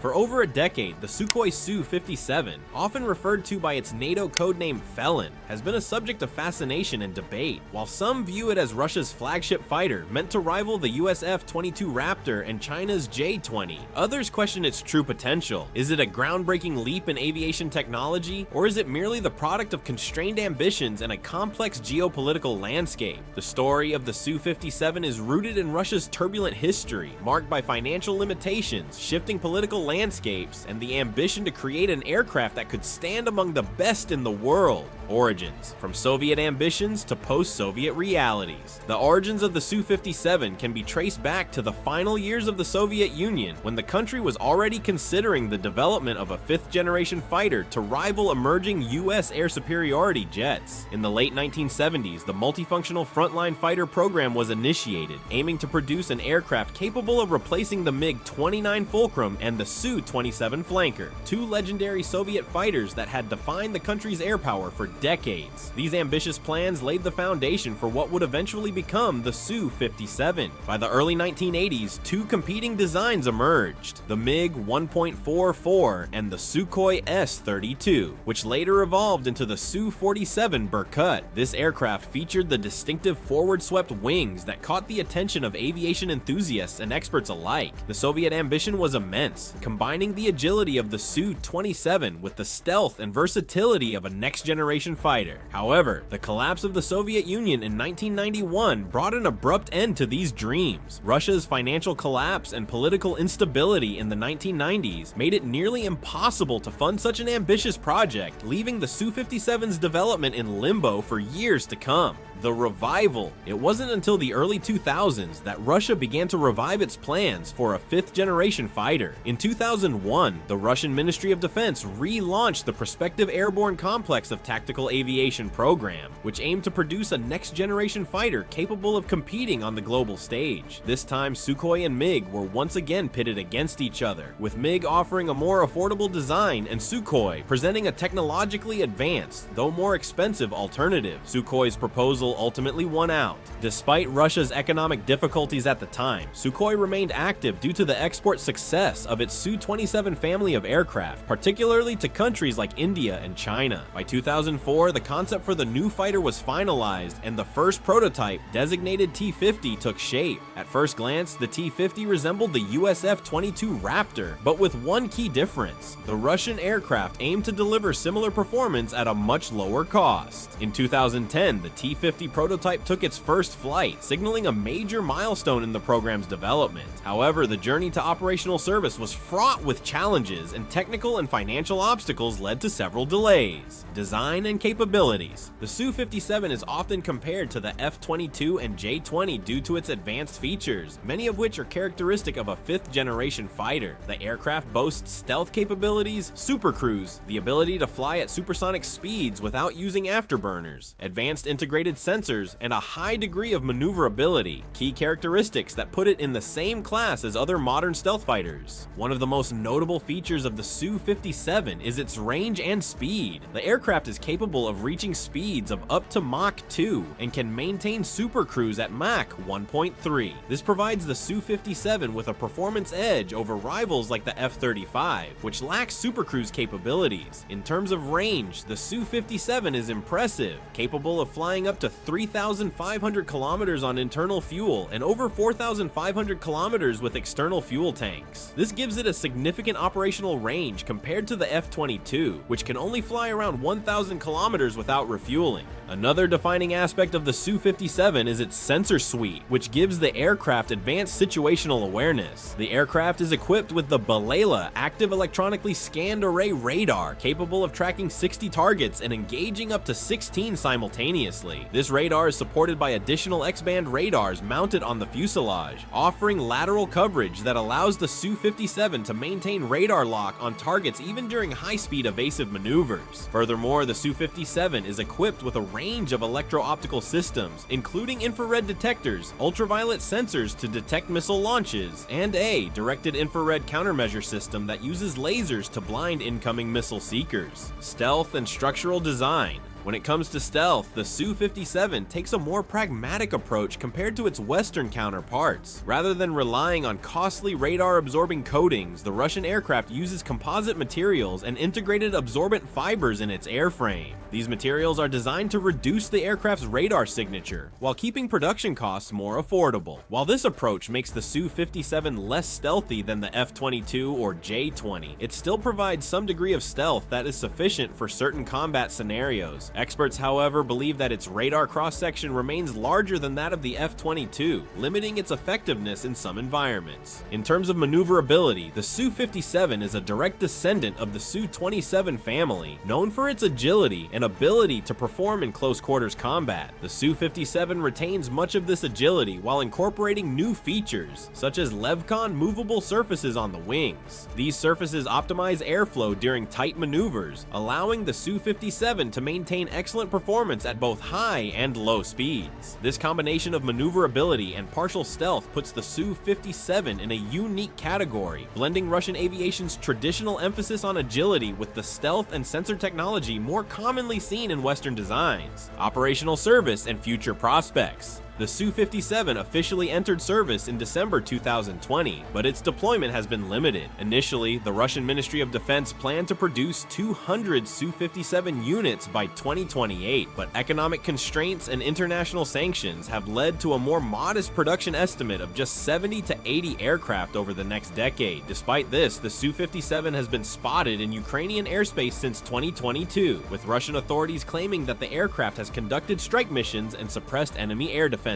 For over a decade, the Sukhoi Su-57, often referred to by its NATO codename Felon, has been a subject of fascination and debate. While some view it as Russia's flagship fighter, meant to rival the US F-22 Raptor and China's J-20, others question its true potential. Is it a groundbreaking leap in aviation technology, or is it merely the product of constrained ambitions and a complex geopolitical landscape? The story of the Su-57 is rooted in Russia's turbulent history, marked by financial limitations, shifting political landscapes, and the ambition to create an aircraft that could stand among the best in the world. Origins. From Soviet ambitions to post-Soviet realities. The origins of the Su-57 can be traced back to the final years of the Soviet Union, when the country was already considering the development of a fifth-generation fighter to rival emerging US air superiority jets. In the late 1970s, the multifunctional frontline fighter program was initiated, aiming to produce an aircraft capable of replacing the MiG-29 Fulcrum and the Su-27 Flanker, two legendary Soviet fighters that had defined the country's air power for decades. These ambitious plans laid the foundation for what would eventually become the Su-57. By the early 1980s, two competing designs emerged, the MiG-1.44 and the Sukhoi S-32, which later evolved into the Su-47 Berkut. This aircraft featured the distinctive forward-swept wings that caught the attention of aviation enthusiasts and experts alike. The Soviet ambition was immense, combining the agility of the Su-27 with the stealth and versatility of a next-generation fighter. However, the collapse of the Soviet Union in 1991 brought an abrupt end to these dreams. Russia's financial collapse and political instability in the 1990s made it nearly impossible to fund such an ambitious project, leaving the Su-57's development in limbo for years to come. The revival. It wasn't until the early 2000s that Russia began to revive its plans for a fifth-generation fighter. In 2001, the Russian Ministry of Defense relaunched the Prospective Airborne Complex of Tactical Aviation program, which aimed to produce a next-generation fighter capable of competing on the global stage. This time, Sukhoi and MiG were once again pitted against each other, with MiG offering a more affordable design and Sukhoi presenting a technologically advanced, though more expensive alternative. Sukhoi's proposal ultimately won out. Despite Russia's economic difficulties at the time, Sukhoi remained active due to the export success of its Su-27 family of aircraft, particularly to countries like India and China. By 2004, the concept for the new fighter was finalized, and the first prototype, designated T-50, took shape. At first glance, the T-50 resembled the US F-22 Raptor, but with one key difference. The Russian aircraft aimed to deliver similar performance at a much lower cost. In 2010, the T-50 prototype took its first flight, signaling a major milestone in the program's development. However, the journey to operational service was fraught with challenges, and technical and financial obstacles led to several delays. Design and capabilities. The Su-57 is often compared to the F-22 and J-20 due to its advanced features, many of which are characteristic of a fifth-generation fighter. The aircraft boasts stealth capabilities, supercruise, the ability to fly at supersonic speeds without using afterburners, advanced integrated sensors, and a high degree of maneuverability, key characteristics that put it in the same class as other modern stealth fighters. One of the most notable features of the Su-57 is its range and speed. The aircraft is capable of reaching speeds of up to Mach 2 and can maintain supercruise at Mach 1.3. This provides the Su-57 with a performance edge over rivals like the F-35, which lacks supercruise capabilities. In terms of range, the Su-57 is impressive, capable of flying up to 3,500 kilometers on internal fuel and over 4,500 kilometers with external fuel tanks. This gives it a significant operational range compared to the F-22, which can only fly around 1,000 kilometers without refueling. Another defining aspect of the Su-57 is its sensor suite, which gives the aircraft advanced situational awareness. The aircraft is equipped with the Balela active electronically scanned array radar, capable of tracking 60 targets and engaging up to 16 simultaneously. This radar is supported by additional X-band radars mounted on the fuselage, offering lateral coverage that allows the Su-57 to maintain radar lock on targets even during high-speed evasive maneuvers. Furthermore, the Su-57 is equipped with a range of electro-optical systems, including infrared detectors, ultraviolet sensors to detect missile launches, and a directed infrared countermeasure system that uses lasers to blind incoming missile seekers. Stealth and structural design. When it comes to stealth, the Su-57 takes a more pragmatic approach compared to its Western counterparts. Rather than relying on costly radar-absorbing coatings, the Russian aircraft uses composite materials and integrated absorbent fibers in its airframe. These materials are designed to reduce the aircraft's radar signature, while keeping production costs more affordable. While this approach makes the Su-57 less stealthy than the F-22 or J-20, it still provides some degree of stealth that is sufficient for certain combat scenarios. Experts, however, believe that its radar cross-section remains larger than that of the F-22, limiting its effectiveness in some environments. In terms of maneuverability, the Su-57 is a direct descendant of the Su-27 family, known for its agility and ability to perform in close-quarters combat. The Su-57 retains much of this agility while incorporating new features, such as Levcon movable surfaces on the wings. These surfaces optimize airflow during tight maneuvers, allowing the Su-57 to maintain excellent performance at both high and low speeds. This combination of maneuverability and partial stealth puts the Su-57 in a unique category, blending Russian aviation's traditional emphasis on agility with the stealth and sensor technology more commonly seen in Western designs. Operational service and future prospects. The Su-57 officially entered service in December 2020, but its deployment has been limited. Initially, the Russian Ministry of Defense planned to produce 200 Su-57 units by 2028, but economic constraints and international sanctions have led to a more modest production estimate of just 70 to 80 aircraft over the next decade. Despite this, the Su-57 has been spotted in Ukrainian airspace since 2022, with Russian authorities claiming that the aircraft has conducted strike missions and suppressed enemy air defenses.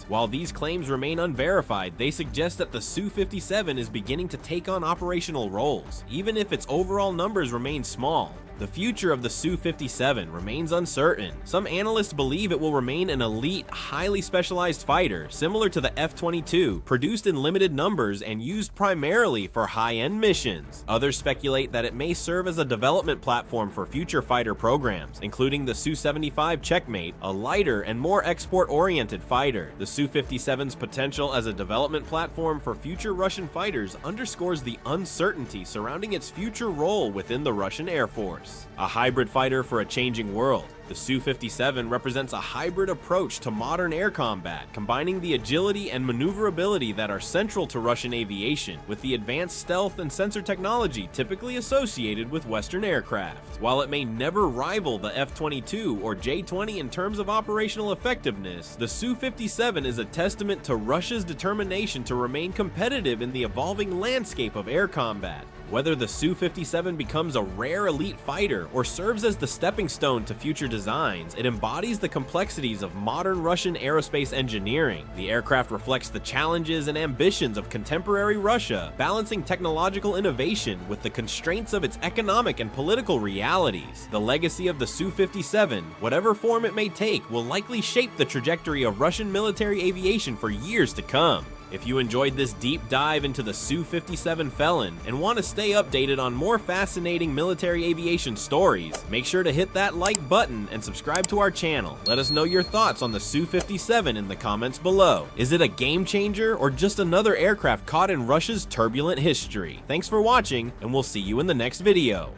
While these claims remain unverified, they suggest that the Su-57 is beginning to take on operational roles, even if its overall numbers remain small. The future of the Su-57 remains uncertain. Some analysts believe it will remain an elite, highly specialized fighter, similar to the F-22, produced in limited numbers and used primarily for high-end missions. Others speculate that it may serve as a development platform for future fighter programs, including the Su-75 Checkmate, a lighter and more export-oriented fighter. The Su-57's potential as a development platform for future Russian fighters underscores the uncertainty surrounding its future role within the Russian Air Force. A hybrid fighter for a changing world, the Su-57 represents a hybrid approach to modern air combat, combining the agility and maneuverability that are central to Russian aviation with the advanced stealth and sensor technology typically associated with Western aircraft. While it may never rival the F-22 or J-20 in terms of operational effectiveness, the Su-57 is a testament to Russia's determination to remain competitive in the evolving landscape of air combat. Whether the Su-57 becomes a rare elite fighter or serves as the stepping stone to future designs, it embodies the complexities of modern Russian aerospace engineering. The aircraft reflects the challenges and ambitions of contemporary Russia, balancing technological innovation with the constraints of its economic and political realities. The legacy of the Su-57, whatever form it may take, will likely shape the trajectory of Russian military aviation for years to come. If you enjoyed this deep dive into the Su-57 Felon and want to stay updated on more fascinating military aviation stories, make sure to hit that like button and subscribe to our channel. Let us know your thoughts on the Su-57 in the comments below. Is it a game changer or just another aircraft caught in Russia's turbulent history? Thanks for watching, and we'll see you in the next video.